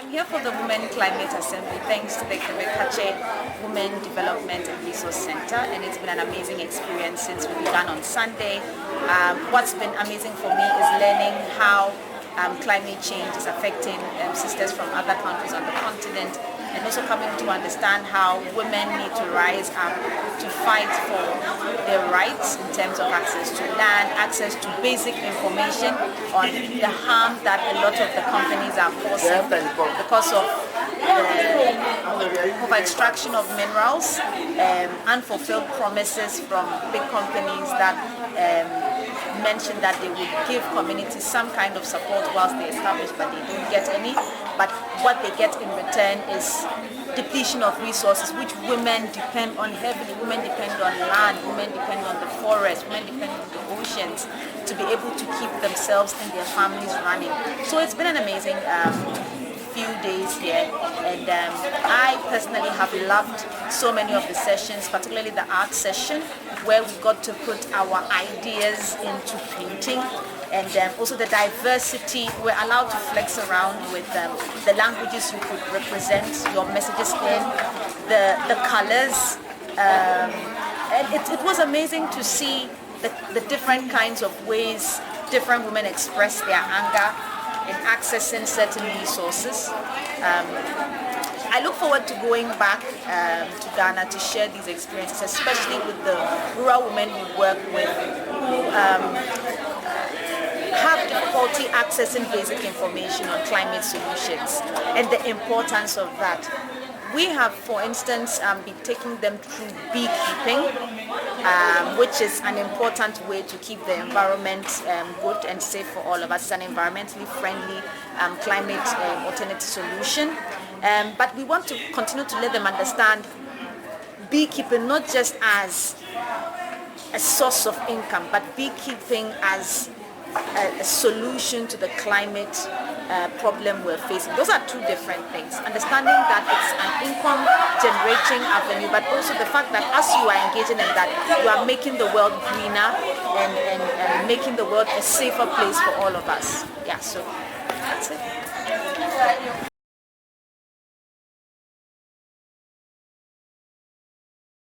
I'm here for the Women Climate Assembly thanks to the Khadija Women Development and Resource Center, and it's been an amazing experience since we began on Sunday. What's been amazing for me is learning how climate change is affecting sisters from other countries on the continent, and also coming to understand how women need to rise up to fight for their rights in terms of access to land, access to basic information on the harm that a lot of the companies are causing because of over extraction of minerals, unfulfilled promises from big companies that mentioned that they would give communities some kind of support whilst they establish, but they don't get any. But what they get in return is depletion of resources, which women depend on heavily. Women depend on land, women depend on the forest, women depend on the oceans to be able to keep themselves and their families running. So it's been an amazing few days here, and I personally have loved so many of the sessions, particularly the art session, where we got to put our ideas into painting, and also the diversity. We're allowed to flex around with the languages you could represent your messages in, the colors, and it was amazing to see the different kinds of ways different women express their anger in accessing certain resources. I look forward to going back to Ghana to share these experiences, especially with the rural women we work with who have difficulty accessing basic information on climate solutions and the importance of that. We have, for instance, been taking them through beekeeping, which is an important way to keep the environment good and safe for all of us. It's an environmentally friendly climate alternative solution. But we want to continue to let them understand beekeeping not just as a source of income, but beekeeping as a solution to the climate problem we're facing. Those are two different things. Understanding that it's an income generating avenue, but also the fact that as you are engaging in that, you are making the world greener and making the world a safer place for all of us. Yeah, so that's it.